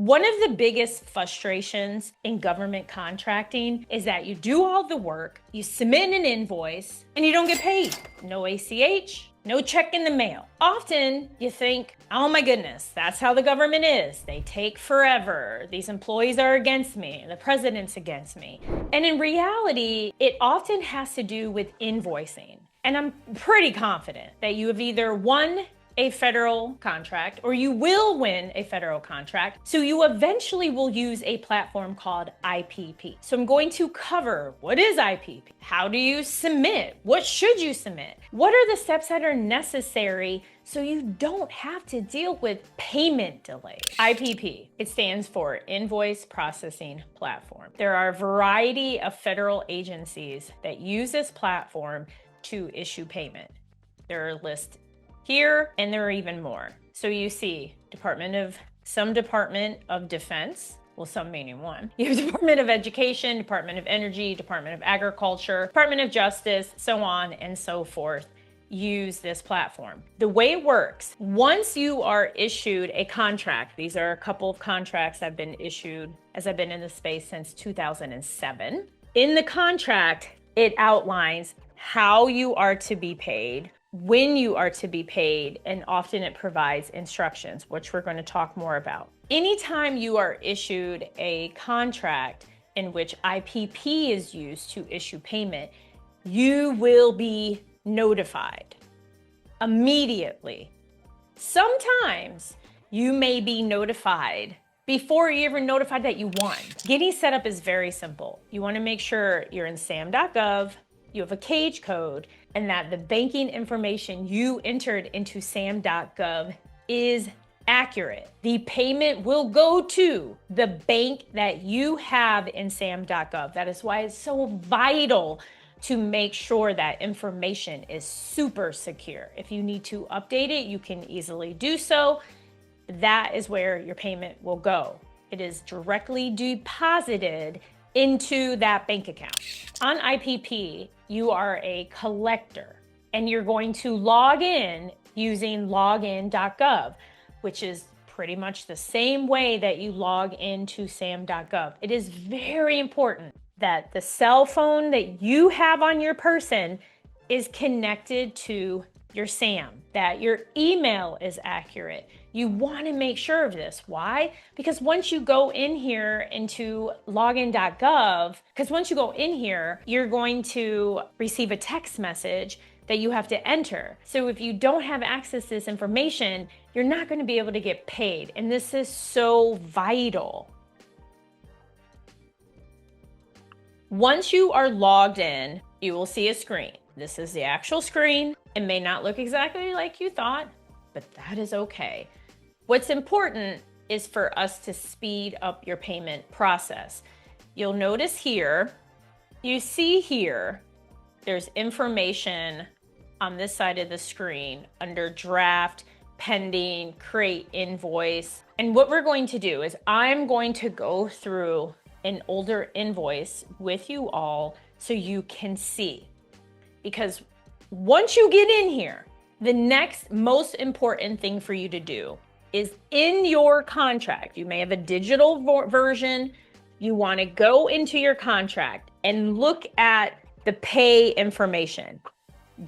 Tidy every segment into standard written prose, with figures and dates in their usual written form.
One of the biggest frustrations in government contracting is that you do all the work, you submit an invoice, and you don't get paid. No ACH, no check in the mail. Often you think, oh my goodness, that's how the government is. They take forever. These employees are against me. The president's against me. And in reality, it often has to do with invoicing. And I'm pretty confident that you have either won a federal contract or you will win a federal contract. So you eventually will use a platform called IPP. So I'm going to cover what is IPP? How do you submit? What should you submit? What are the steps that are necessary so you don't have to deal with payment delays? IPP, it stands for Invoice Processing Platform. There are a variety of federal agencies that use this platform to issue payment. There are lists here, and there are even more. So you see Department of Defense, well, some meaning one. You have Department of Education, Department of Energy, Department of Agriculture, Department of Justice, so on and so forth. Use this platform. The way it works, once you are issued a contract, these are a couple of contracts that have been issued as I've been in the space since 2007. In the contract, it outlines how you are to be paid, when you are to be paid, and often it provides instructions, which we're going to talk more about. Anytime you are issued a contract in which IPP is used to issue payment, you will be notified immediately. Sometimes you may be notified before you're even notified that you won. Getting set up is very simple. You want to make sure you're in Sam.Gov, you have a cage code, and that the banking information you entered into Sam.Gov is accurate. The payment will go to the bank that you have in Sam.Gov. That is why it's so vital to make sure that information is super secure. If you need to update it, you can easily do so. That is where your payment will go. It is directly deposited into that bank account. On IPP, you are a collector and you're going to log in using login.gov, which is pretty much the same way that you log into Sam.Gov. It is very important that the cell phone that you have on your person is connected to your SAM, that your email is accurate. You want to make sure of this. Why? Because once you go in here into login.gov, you're going to receive a text message that you have to enter. So if you don't have access to this information, you're not going to be able to get paid. And this is so vital. Once you are logged in, you will see a screen. This is the actual screen. It may not look exactly like you thought, but that is okay. What's important is for us to speed up your payment process. You'll notice here, you see here, there's information on this side of the screen under draft, pending, create invoice. And what we're going to do is I'm going to go through an older invoice with you all so you can see. Because once you get in here, the next most important thing for you to do is in your contract. You may have a digital version. You want to go into your contract and look at the pay information.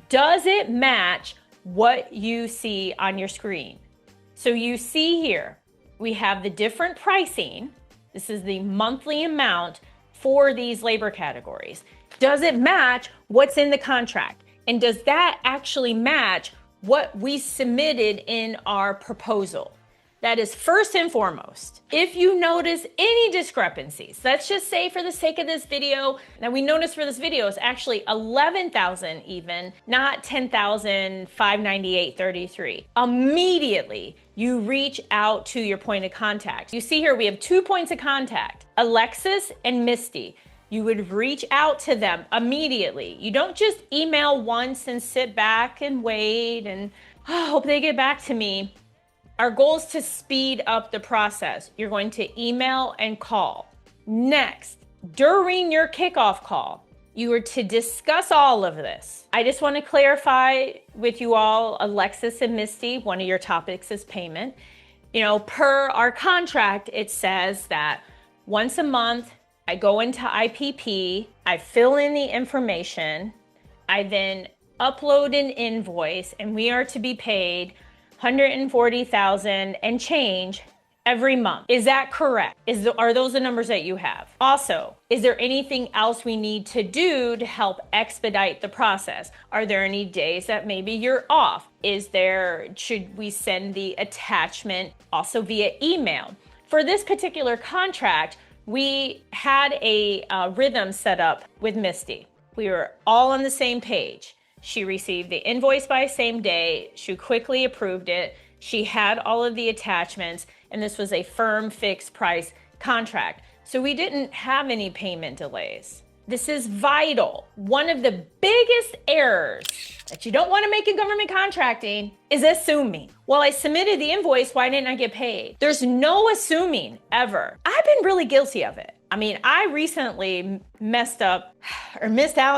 Does it match what you see on your screen? So you see here, we have the different pricing. This is the monthly amount for these labor categories. Does it match what's in the contract? And does that actually match what we submitted in our proposal? That is first and foremost. If you notice any discrepancies, let's just say for the sake of this video, now we notice for this video is actually 11,000 even, not 10,598.33. Immediately, you reach out to your point of contact. You see here, we have 2 points of contact, Alexis and Misty. You would reach out to them immediately. You don't just email once and sit back and wait and hope they get back to me. Our goal is to speed up the process. You're going to email and call. Next, during your kickoff call, you are to discuss all of this. I just want to clarify with you all, Alexis and Misty, one of your topics is payment. Per our contract, it says that once a month, I go into IPP, I fill in the information, I then upload an invoice, and we are to be paid $140,000 and change every month. Is that correct? Are those the numbers that you have? Also, is there anything else we need to do to help expedite the process? Are there any days that maybe you're off? Should we send the attachment also via email? For this particular contract, we had a rhythm set up with Misty. We were all on the same page. She received the invoice by same day. She quickly approved it. She had all of the attachments, and this was a firm fixed price contract. So we didn't have any payment delays. This is vital. One of the biggest errors that you don't want to make in government contracting is assuming. Well, I submitted the invoice, why didn't I get paid? There's no assuming ever. I've been really guilty of it. I recently missed out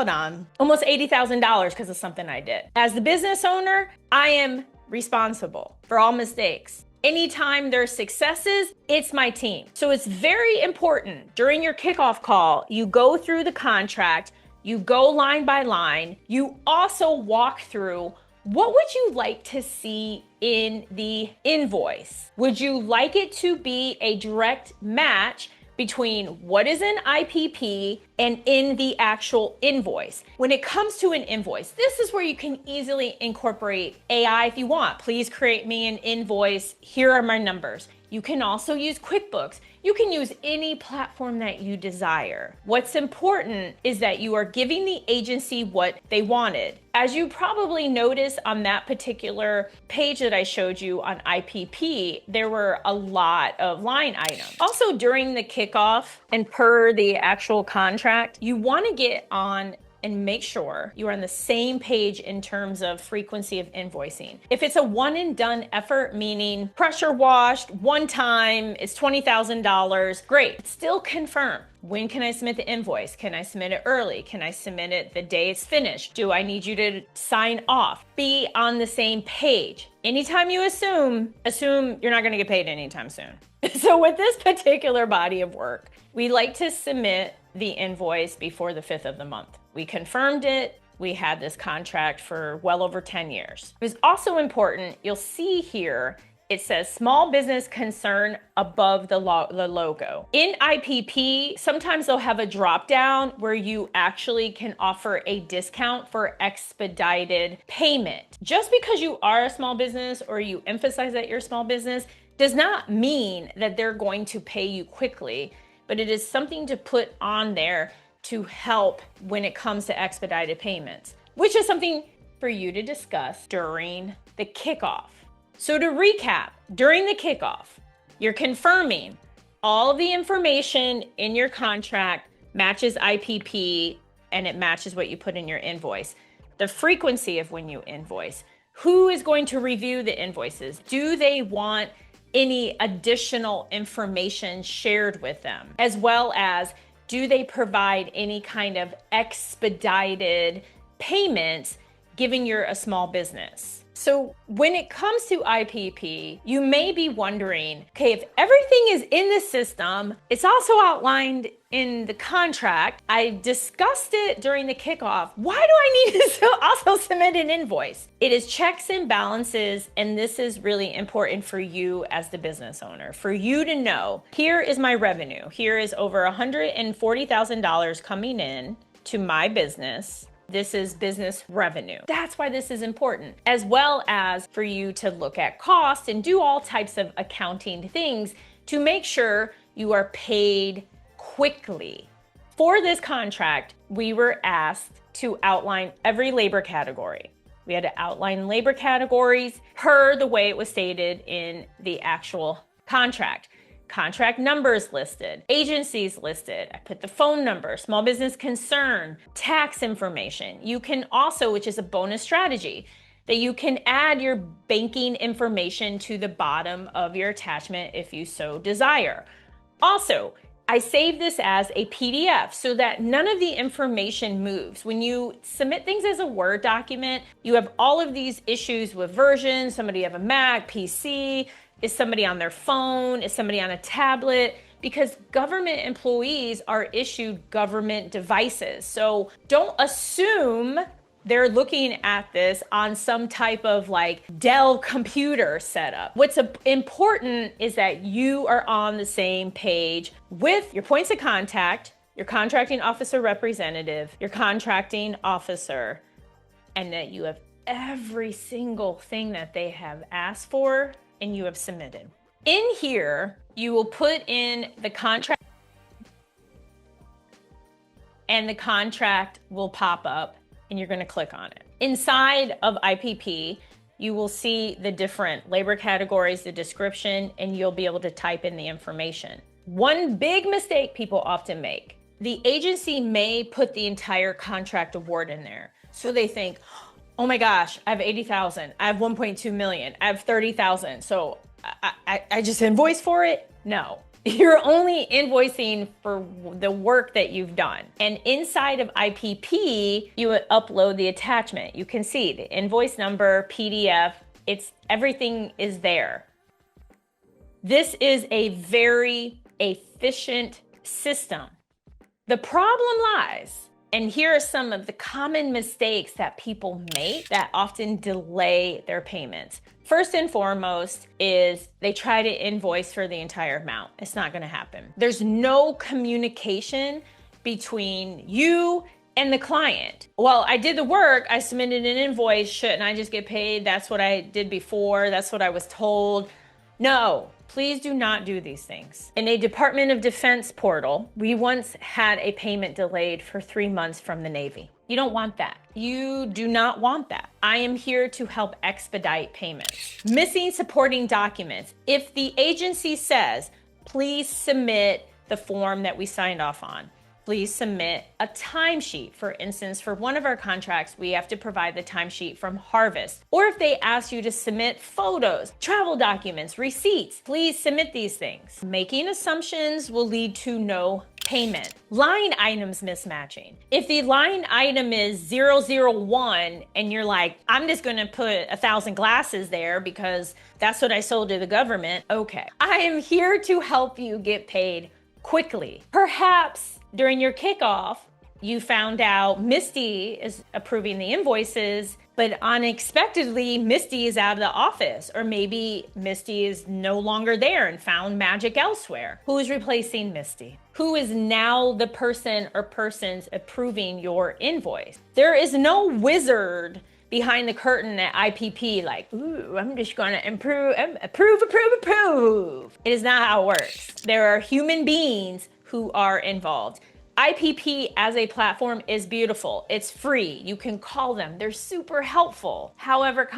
on almost $80,000 because of something I did. As the business owner, I am responsible for all mistakes. Anytime there's successes, it's my team. So it's very important during your kickoff call, you go through the contract, you go line by line, you also walk through what would you like to see in the invoice? Would you like it to be a direct match between what is in IPP and in the actual invoice? When it comes to an invoice, this is where you can easily incorporate AI if you want. Please create me an invoice. Here are my numbers. You can also use QuickBooks. You can use any platform that you desire. What's important is that you are giving the agency what they wanted. As you probably noticed on that particular page that I showed you on IPP, there were a lot of line items. Also, during the kickoff and per the actual contract, you want to get on and make sure you are on the same page in terms of frequency of invoicing. If it's a one and done effort, meaning pressure washed, one time, it's $20,000, great. Still confirm. When can I submit the invoice? Can I submit it early? Can I submit it the day it's finished? Do I need you to sign off? Be on the same page. Anytime you assume you're not gonna get paid anytime soon. So with this particular body of work, we like to submit the invoice before the 5th of the month. We confirmed it. We had this contract for well over 10 years. It was also important, you'll see here, it says small business concern above the logo. In IPP, sometimes they'll have a drop down where you actually can offer a discount for expedited payment. Just because you are a small business or you emphasize that you're a small business does not mean that they're going to pay you quickly, but it is something to put on there to help when it comes to expedited payments, which is something for you to discuss during the kickoff. So to recap, during the kickoff, you're confirming all of the information in your contract matches IPP and it matches what you put in your invoice. The frequency of when you invoice, who is going to review the invoices? Do they want any additional information shared with them? As well as, do they provide any kind of expedited payments given you're a small business? So when it comes to IPP, you may be wondering, okay, if everything is in the system, it's also outlined in the contract, I discussed it during the kickoff, why do I need to also submit an invoice? It is checks and balances, and this is really important for you as the business owner, for you to know, here is my revenue. Here is over $140,000 coming in to my business. This is business revenue. That's why this is important, as well as for you to look at costs and do all types of accounting things to make sure you are paid quickly. For this contract, we were asked to outline every labor category. We had to outline labor categories per the way it was stated in the actual contract. Contract numbers listed, agencies listed. I put the phone number, small business concern, tax information. You can also, which is a bonus strategy, that you can add your banking information to the bottom of your attachment if you so desire. Also, I save this as a PDF so that none of the information moves. When you submit things as a Word document, you have all of these issues with versions. Somebody have a Mac, PC, Is somebody on their phone? Is somebody on a tablet? Because government employees are issued government devices. So don't assume they're looking at this on some type of like Dell computer setup. What's important is that you are on the same page with your points of contact, your contracting officer representative, your contracting officer, and that you have every single thing that they have asked for and you have submitted. In here, you will put in the contract and the contract will pop up and you're going to click on it. Inside of IPP, you will see the different labor categories, the description, and you'll be able to type in the information. One big mistake people often make, the agency may put the entire contract award in there. So they think, oh my gosh, I have 80,000, I have 1.2 million, I have 30,000. So I just invoice for it? No. You're only invoicing for the work that you've done. And inside of IPP, you would upload the attachment. You can see the invoice number, PDF, everything is there. This is a very efficient system. The problem lies, and here are some of the common mistakes that people make that often delay their payments. First and foremost is they try to invoice for the entire amount. It's not gonna happen. There's no communication between you and the client. Well, I did the work, I submitted an invoice, shouldn't I just get paid? That's what I did before, that's what I was told. No, please do not do these things. In a Department of Defense portal, we once had a payment delayed for 3 months from the Navy. You don't want that. You do not want that. I am here to help expedite payments. Missing supporting documents. If the agency says, please submit the form that we signed off on, please submit a timesheet. For instance, for one of our contracts, we have to provide the timesheet from Harvest. Or if they ask you to submit photos, travel documents, receipts, please submit these things. Making assumptions will lead to no payment. Line items mismatching. If the line item is 001 and you're like, I'm just gonna put 1,000 glasses there because that's what I sold to the government, okay. I am here to help you get paid quickly. Perhaps during your kickoff, you found out Misty is approving the invoices, but unexpectedly, Misty is out of the office, or maybe Misty is no longer there and found magic elsewhere. Who is replacing Misty? Who is now the person or persons approving your invoice? There is no wizard behind the curtain at IPP like, ooh, I'm just gonna approve. It is not how it works. There are human beings who are involved. IPP as a platform is beautiful. It's free. You can call them. They're super helpful. However,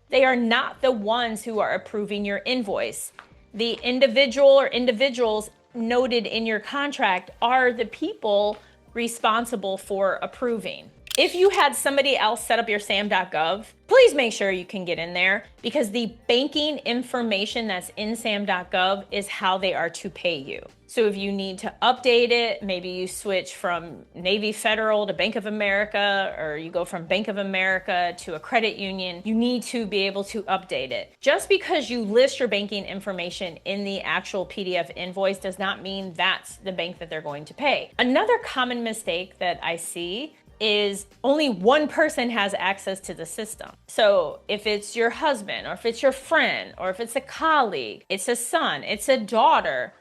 they are not the ones who are approving your invoice. The individual or individuals noted in your contract are the people responsible for approving. If you had somebody else set up your Sam.Gov, please make sure you can get in there because the banking information that's in Sam.Gov is how they are to pay you. So if you need to update it, maybe you switch from Navy Federal to Bank of America, or you go from Bank of America to a credit union, you need to be able to update it. Just because you list your banking information in the actual PDF invoice does not mean that's the bank that they're going to pay. Another common mistake that I see is only one person has access to the system. So if it's your husband, or if it's your friend, or if it's a colleague, it's a son, it's a daughter,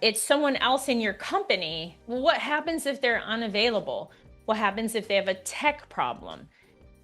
it's someone else in your company, well, what happens if they're unavailable? What happens if they have a tech problem?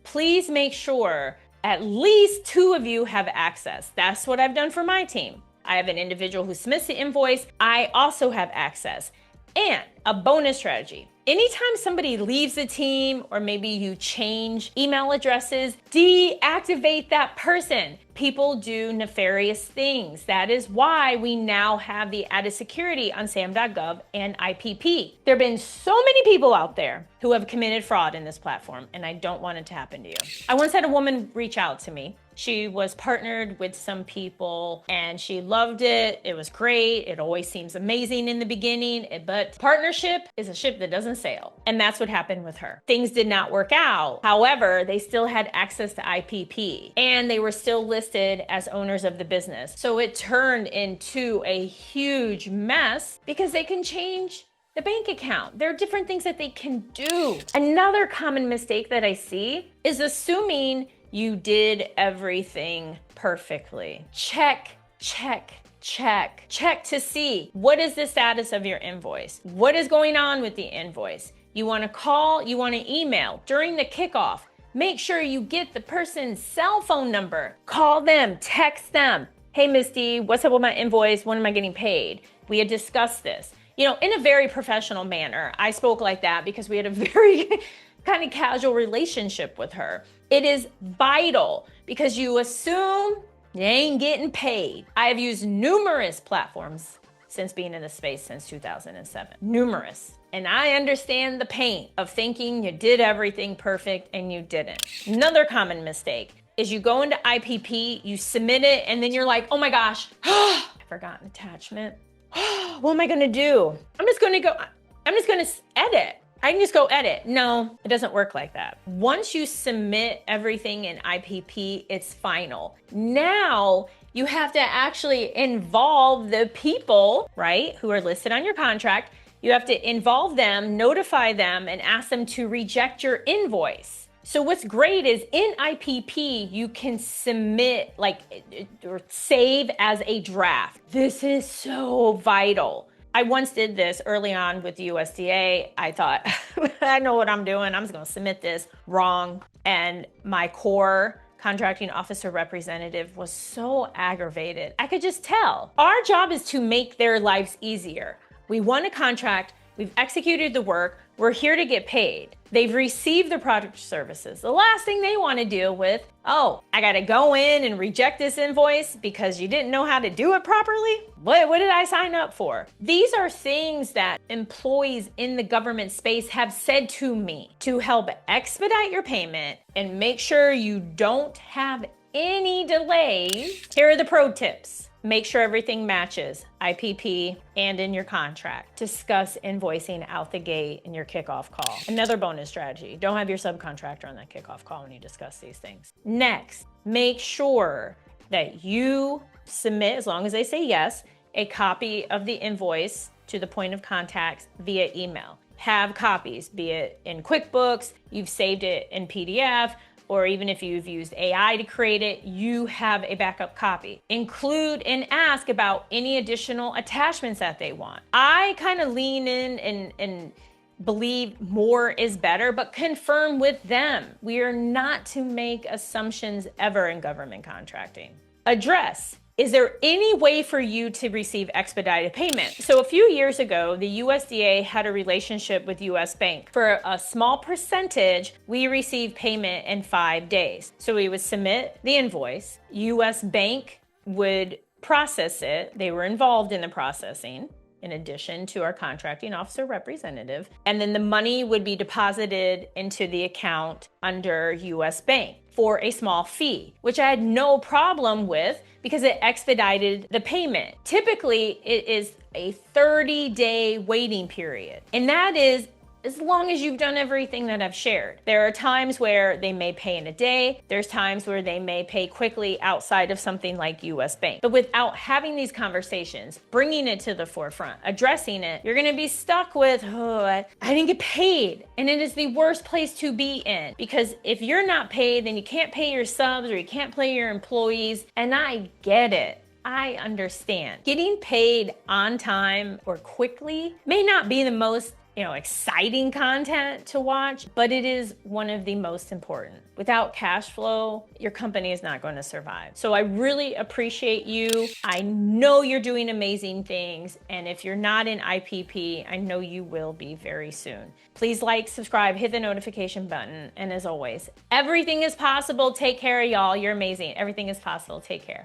Please make sure at least 2 of you have access. That's what I've done for my team. I have an individual who submits the invoice. I also have access. And a bonus strategy. Anytime somebody leaves the team, or maybe you change email addresses, deactivate that person. People do nefarious things. That is why we now have the added security on Sam.Gov and IPP. There have been so many people out there who have committed fraud in this platform, and I don't want it to happen to you. I once had a woman reach out to me. She was partnered with some people and she loved it. It was great. It always seems amazing in the beginning, but partnership is a ship that doesn't sail. And that's what happened with her. Things did not work out. However, they still had access to IPP and they were still listed as owners of the business. So it turned into a huge mess because they can change the bank account. There are different things that they can do. Another common mistake that I see is assuming you did everything perfectly. Check, check, check. Check to see what is the status of your invoice. What is going on with the invoice? You want to call, you want to email during the kickoff. Make sure you get the person's cell phone number. Call them, text them. Hey, Misty, what's up with my invoice? When am I getting paid? We had discussed this. You know, in a very professional manner. I spoke like that because we had a very kind of casual relationship with her. It is vital because you assume you ain't getting paid. I have used numerous platforms since being in the space since 2007. Numerous. And I understand the pain of thinking you did everything perfect and you didn't. Another common mistake is you go into IPP, you submit it, and then you're like, oh my gosh, I forgot an attachment. What am I gonna do? I'm just gonna edit. I can just go edit. No, it doesn't work like that. Once you submit everything in IPP, it's final. Now you have to actually involve the people, right, who are listed on your contract. You have to involve them, notify them, and ask them to reject your invoice. So what's great is in IPP, you can submit or save as a draft. This is so vital. I once did this early on with the USDA. I thought, I know what I'm doing. I'm just gonna submit this wrong. And my core contracting officer representative was so aggravated. I could just tell. Our job is to make their lives easier. We won a contract, we've executed the work, we're here to get paid. They've received the product or services. The last thing they want to deal with, oh, I got to go in and reject this invoice because you didn't know how to do it properly? What did I sign up for? These are things that employees in the government space have said to me to help expedite your payment and make sure you don't have any delays. Here are the pro tips. Make sure everything matches IPP and in your contract. Discuss invoicing out the gate in your kickoff call. Another bonus strategy, don't have your subcontractor on that kickoff call when you discuss these things. Next, make sure that you submit, as long as they say yes, a copy of the invoice to the point of contact via email. Have copies, be it in QuickBooks, you've saved it in PDF, or even if you've used AI to create it, you have a backup copy. Include and ask about any additional attachments that they want. I kind of lean in and believe more is better, but confirm with them. We are not to make assumptions ever in government contracting. Address. Is there any way for you to receive expedited payment? So a few years ago, the USDA had a relationship with US Bank. For a small percentage, we received payment in 5 days. So we would submit the invoice, US Bank would process it. They were involved in the processing, in addition to our contracting officer representative. And then the money would be deposited into the account under US Bank for a small fee, which I had no problem with because it expedited the payment. Typically, it is a 30-day waiting period. And that is as long as you've done everything that I've shared. There are times where they may pay in a day. There's times where they may pay quickly outside of something like US Bank. But without having these conversations, bringing it to the forefront, addressing it, you're gonna be stuck with, oh, I didn't get paid. And it is the worst place to be in, because if you're not paid, then you can't pay your subs or you can't pay your employees. And I get it. I understand. Getting paid on time or quickly may not be the most exciting content to watch, but it is one of the most important. Without cash flow, your company is not going to survive. So I really appreciate you. I know you're doing amazing things. And if you're not in IPP, I know you will be very soon. Please like, subscribe, hit the notification button. And as always, everything is possible. Take care, y'all. You're amazing. Everything is possible. Take care.